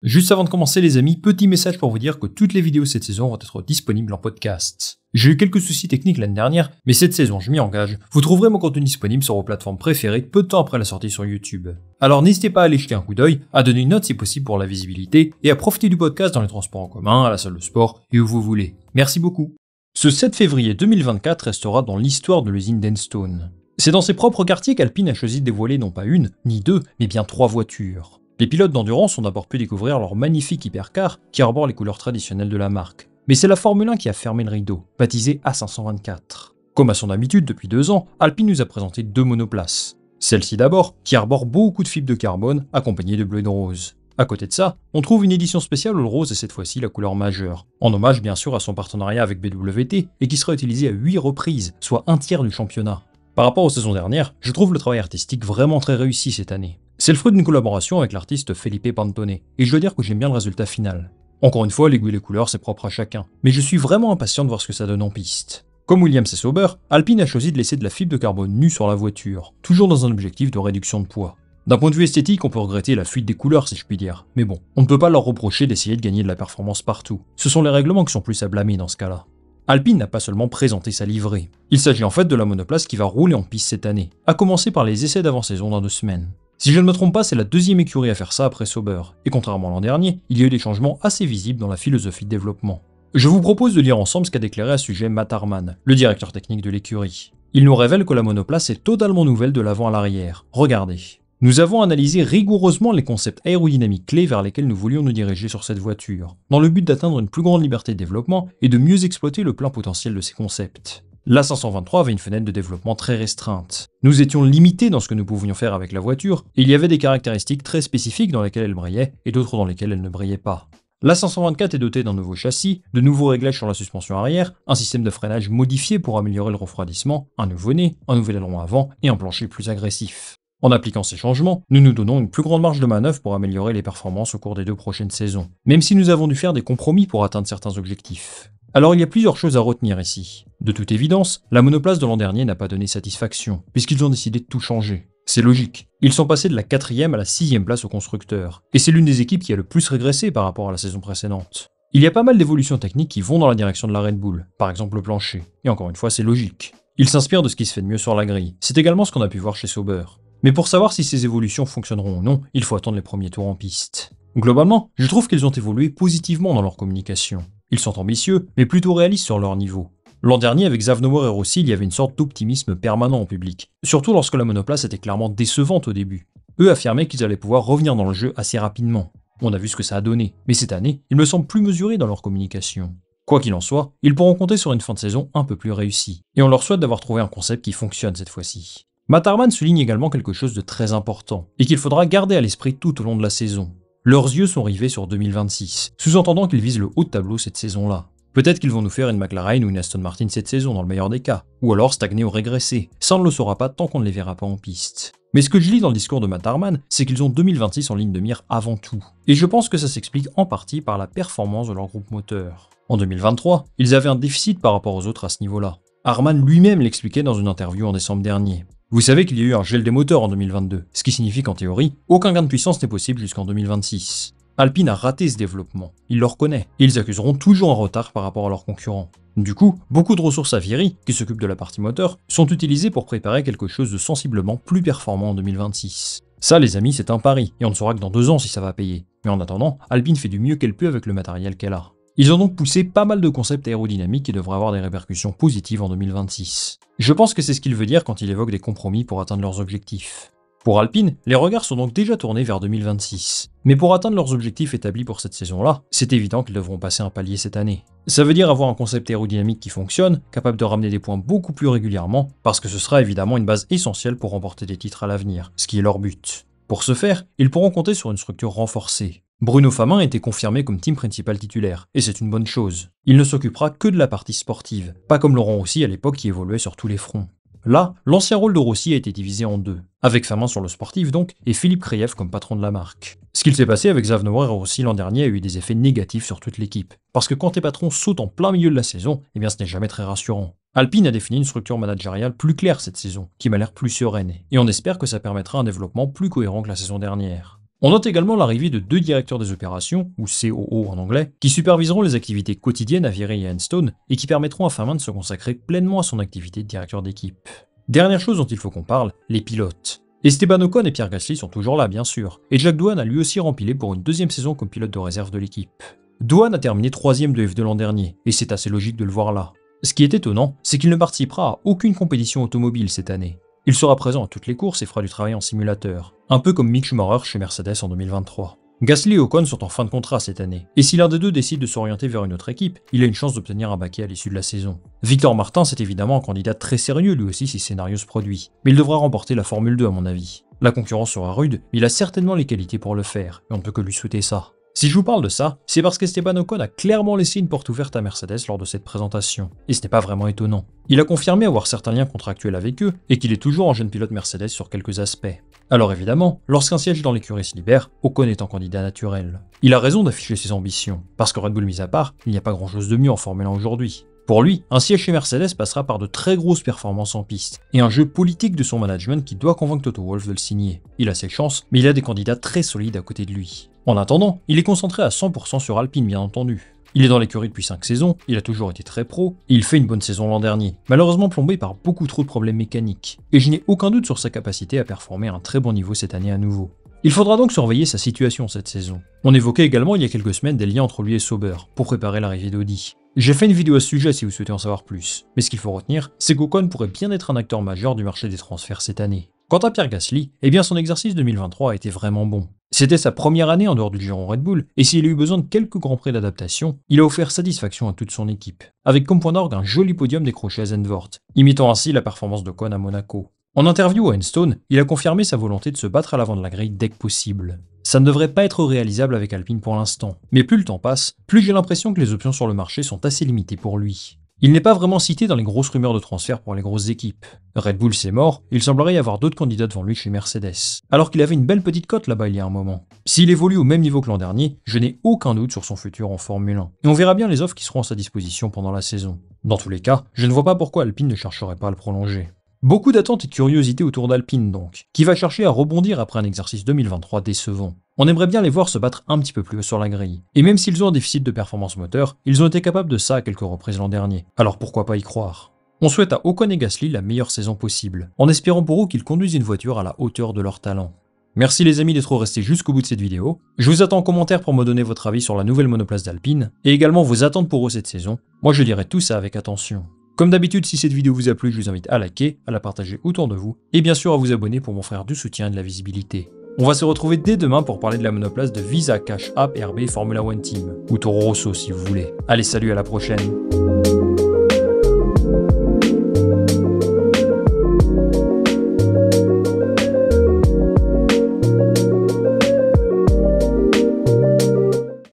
Juste avant de commencer les amis, petit message pour vous dire que toutes les vidéos cette saison vont être disponibles en podcast. J'ai eu quelques soucis techniques l'année dernière, mais cette saison je m'y engage, vous trouverez mon contenu disponible sur vos plateformes préférées peu de temps après la sortie sur YouTube. Alors n'hésitez pas à aller jeter un coup d'œil, à donner une note si possible pour la visibilité, et à profiter du podcast dans les transports en commun, à la salle de sport et où vous voulez. Merci beaucoup. Ce 7 février 2024 restera dans l'histoire de l'usine d'Enstone. C'est dans ses propres quartiers qu'Alpine a choisi de dévoiler non pas une, ni deux, mais bien 3 voitures. Les pilotes d'endurance ont d'abord pu découvrir leur magnifique hypercar qui arbore les couleurs traditionnelles de la marque. Mais c'est la Formule 1 qui a fermé le rideau, baptisée A524. Comme à son habitude depuis 2 ans, Alpine nous a présenté 2 monoplaces. Celle-ci d'abord, qui arbore beaucoup de fibres de carbone, accompagnée de bleu et de rose. À côté de ça, on trouve une édition spéciale où le rose est cette fois-ci la couleur majeure, en hommage bien sûr à son partenariat avec BWT, et qui sera utilisé à 8 reprises, soit un tiers du championnat. Par rapport aux saisons dernières, je trouve le travail artistique vraiment très réussi cette année. C'est le fruit d'une collaboration avec l'artiste Felipe Pantone, et je dois dire que j'aime bien le résultat final. Encore une fois, l'aiguille et les couleurs c'est propre à chacun, mais je suis vraiment impatient de voir ce que ça donne en piste. Comme Williams et Sauber, Alpine a choisi de laisser de la fibre de carbone nue sur la voiture, toujours dans un objectif de réduction de poids. D'un point de vue esthétique, on peut regretter la fuite des couleurs si je puis dire, mais bon, on ne peut pas leur reprocher d'essayer de gagner de la performance partout. Ce sont les règlements qui sont plus à blâmer dans ce cas-là. Alpine n'a pas seulement présenté sa livrée. Il s'agit en fait de la monoplace qui va rouler en piste cette année, à commencer par les essais d'avant-saison dans 2 semaines. Si je ne me trompe pas, c'est la 2e écurie à faire ça après Sauber, et contrairement à l'an dernier, il y a eu des changements assez visibles dans la philosophie de développement. Je vous propose de lire ensemble ce qu'a déclaré à ce sujet Matt Harman, le directeur technique de l'écurie. Il nous révèle que la monoplace est totalement nouvelle de l'avant à l'arrière. Regardez. Nous avons analysé rigoureusement les concepts aérodynamiques clés vers lesquels nous voulions nous diriger sur cette voiture, dans le but d'atteindre une plus grande liberté de développement et de mieux exploiter le plein potentiel de ces concepts. L'A523 avait une fenêtre de développement très restreinte. Nous étions limités dans ce que nous pouvions faire avec la voiture, et il y avait des caractéristiques très spécifiques dans lesquelles elle brillait et d'autres dans lesquelles elle ne brillait pas. L'A524 est dotée d'un nouveau châssis, de nouveaux réglages sur la suspension arrière, un système de freinage modifié pour améliorer le refroidissement, un nouveau nez, un nouvel aileron avant et un plancher plus agressif. En appliquant ces changements, nous nous donnons une plus grande marge de manœuvre pour améliorer les performances au cours des 2 prochaines saisons, même si nous avons dû faire des compromis pour atteindre certains objectifs. Alors il y a plusieurs choses à retenir ici. De toute évidence, la monoplace de l'an dernier n'a pas donné satisfaction, puisqu'ils ont décidé de tout changer. C'est logique. Ils sont passés de la 4e à la 6e place au constructeur, et c'est l'une des équipes qui a le plus régressé par rapport à la saison précédente. Il y a pas mal d'évolutions techniques qui vont dans la direction de la Red Bull, par exemple le plancher, et encore une fois c'est logique. Ils s'inspirent de ce qui se fait de mieux sur la grille, c'est également ce qu'on a pu voir chez Sauber. Mais pour savoir si ces évolutions fonctionneront ou non, il faut attendre les premiers tours en piste. Globalement, je trouve qu'ils ont évolué positivement dans leur communication. Ils sont ambitieux, mais plutôt réalistes sur leur niveau. L'an dernier, avec Zavnauer et Rossi, il y avait une sorte d'optimisme permanent en public, surtout lorsque la monoplace était clairement décevante au début. Eux affirmaient qu'ils allaient pouvoir revenir dans le jeu assez rapidement. On a vu ce que ça a donné, mais cette année, ils me semblent plus mesurés dans leur communication. Quoi qu'il en soit, ils pourront compter sur une fin de saison un peu plus réussie, et on leur souhaite d'avoir trouvé un concept qui fonctionne cette fois-ci. Matt Harman souligne également quelque chose de très important, et qu'il faudra garder à l'esprit tout au long de la saison. Leurs yeux sont rivés sur 2026, sous-entendant qu'ils visent le haut de tableau cette saison-là. Peut-être qu'ils vont nous faire une McLaren ou une Aston Martin cette saison dans le meilleur des cas, ou alors stagner ou régresser. Ça on ne le saura pas tant qu'on ne les verra pas en piste. Mais ce que je lis dans le discours de Matt Harman, c'est qu'ils ont 2026 en ligne de mire avant tout. Et je pense que ça s'explique en partie par la performance de leur groupe moteur. En 2023, ils avaient un déficit par rapport aux autres à ce niveau-là. Harman lui-même l'expliquait dans une interview en décembre dernier. Vous savez qu'il y a eu un gel des moteurs en 2022, ce qui signifie qu'en théorie, aucun gain de puissance n'est possible jusqu'en 2026. Alpine a raté ce développement, il le reconnaît, et ils accuseront toujours un retard par rapport à leurs concurrents. Du coup, beaucoup de ressources à Viry, qui s'occupent de la partie moteur, sont utilisées pour préparer quelque chose de sensiblement plus performant en 2026. Ça les amis, c'est un pari, et on ne saura que dans 2 ans si ça va payer. Mais en attendant, Alpine fait du mieux qu'elle peut avec le matériel qu'elle a. Ils ont donc poussé pas mal de concepts aérodynamiques qui devraient avoir des répercussions positives en 2026. Je pense que c'est ce qu'il veut dire quand il évoque des compromis pour atteindre leurs objectifs. Pour Alpine, les regards sont donc déjà tournés vers 2026. Mais pour atteindre leurs objectifs établis pour cette saison-là, c'est évident qu'ils devront passer un palier cette année. Ça veut dire avoir un concept aérodynamique qui fonctionne, capable de ramener des points beaucoup plus régulièrement, parce que ce sera évidemment une base essentielle pour remporter des titres à l'avenir, ce qui est leur but. Pour ce faire, ils pourront compter sur une structure renforcée. Bruno Famin a été confirmé comme team principal titulaire, et c'est une bonne chose. Il ne s'occupera que de la partie sportive, pas comme Laurent Rossi à l'époque qui évoluait sur tous les fronts. Là, l'ancien rôle de Rossi a été divisé en 2, avec Famin sur le sportif donc, et Philippe Krief comme patron de la marque. Ce qu'il s'est passé avec Zavnauer et Rossi l'an dernier a eu des effets négatifs sur toute l'équipe, parce que quand tes patrons sautent en plein milieu de la saison, eh bien ce n'est jamais très rassurant. Alpine a défini une structure managériale plus claire cette saison, qui m'a l'air plus sereine, et on espère que ça permettra un développement plus cohérent que la saison dernière. On note également l'arrivée de 2 directeurs des opérations, ou COO en anglais, qui superviseront les activités quotidiennes à Virey et Enstone et qui permettront à Farman de se consacrer pleinement à son activité de directeur d'équipe. Dernière chose dont il faut qu'on parle, les pilotes. Esteban Ocon et Pierre Gasly sont toujours là bien sûr, et Jack Doohan a lui aussi rempilé pour une 2e saison comme pilote de réserve de l'équipe. Doohan a terminé 3e de F2 l'an dernier, et c'est assez logique de le voir là. Ce qui est étonnant, c'est qu'il ne participera à aucune compétition automobile cette année. Il sera présent à toutes les courses et fera du travail en simulateur, un peu comme Mick Schumacher chez Mercedes en 2023. Gasly et Ocon sont en fin de contrat cette année, et si l'un des deux décide de s'orienter vers une autre équipe, il a une chance d'obtenir un baquet à l'issue de la saison. Victor Martin, c'est évidemment un candidat très sérieux lui aussi si ce scénario se produit, mais il devra remporter la Formule 2 à mon avis. La concurrence sera rude, mais il a certainement les qualités pour le faire, et on ne peut que lui souhaiter ça. Si je vous parle de ça, c'est parce qu'Esteban Ocon a clairement laissé une porte ouverte à Mercedes lors de cette présentation, et ce n'est pas vraiment étonnant. Il a confirmé avoir certains liens contractuels avec eux, et qu'il est toujours un jeune pilote Mercedes sur quelques aspects. Alors évidemment, lorsqu'un siège dans l'écurie se libère, Ocon est un candidat naturel. Il a raison d'afficher ses ambitions, parce que Red Bull mis à part, il n'y a pas grand chose de mieux en Formule 1 aujourd'hui. Pour lui, un siège chez Mercedes passera par de très grosses performances en piste, et un jeu politique de son management qui doit convaincre Toto Wolff de le signer. Il a ses chances, mais il a des candidats très solides à côté de lui. En attendant, il est concentré à 100% sur Alpine bien entendu. Il est dans l'écurie depuis 5 saisons, il a toujours été très pro, et il fait une bonne saison l'an dernier, malheureusement plombé par beaucoup trop de problèmes mécaniques, et je n'ai aucun doute sur sa capacité à performer à un très bon niveau cette année à nouveau. Il faudra donc surveiller sa situation cette saison. On évoquait également il y a quelques semaines des liens entre lui et Sauber, pour préparer l'arrivée d'Audi. J'ai fait une vidéo à ce sujet si vous souhaitez en savoir plus, mais ce qu'il faut retenir, c'est qu'Ocon pourrait bien être un acteur majeur du marché des transferts cette année. Quant à Pierre Gasly, eh bien son exercice 2023 a été vraiment bon. C'était sa première année en dehors du giron Red Bull, et s'il a eu besoin de quelques grands prix d'adaptation, il a offert satisfaction à toute son équipe, avec comme point d'orgue un joli podium décroché à Zandvoort, imitant ainsi la performance d'Ocon à Monaco. En interview à Enstone, il a confirmé sa volonté de se battre à l'avant de la grille dès que possible. Ça ne devrait pas être réalisable avec Alpine pour l'instant, mais plus le temps passe, plus j'ai l'impression que les options sur le marché sont assez limitées pour lui. Il n'est pas vraiment cité dans les grosses rumeurs de transfert pour les grosses équipes. Red Bull c'est mort, il semblerait y avoir d'autres candidats devant lui chez Mercedes, alors qu'il avait une belle petite cote là-bas il y a un moment. S'il évolue au même niveau que l'an dernier, je n'ai aucun doute sur son futur en Formule 1, et on verra bien les offres qui seront à sa disposition pendant la saison. Dans tous les cas, je ne vois pas pourquoi Alpine ne chercherait pas à le prolonger. Beaucoup d'attentes et de curiosité autour d'Alpine donc, qui va chercher à rebondir après un exercice 2023 décevant. On aimerait bien les voir se battre un petit peu plus haut sur la grille. Et même s'ils ont un déficit de performance moteur, ils ont été capables de ça à quelques reprises l'an dernier. Alors pourquoi pas y croire? On souhaite à Ocon et Gasly la meilleure saison possible, en espérant pour eux qu'ils conduisent une voiture à la hauteur de leur talent. Merci les amis d'être restés jusqu'au bout de cette vidéo. Je vous attends en commentaire pour me donner votre avis sur la nouvelle monoplace d'Alpine, et également vos attentes pour eux cette saison. Moi je dirai tout ça avec attention. Comme d'habitude, si cette vidéo vous a plu, je vous invite à liker, à la partager autour de vous, et bien sûr à vous abonner pour m'offrir du soutien et de la visibilité. On va se retrouver dès demain pour parler de la monoplace de Visa Cash App RB Formula One Team, ou Toro Rosso si vous voulez. Allez, salut, à la prochaine.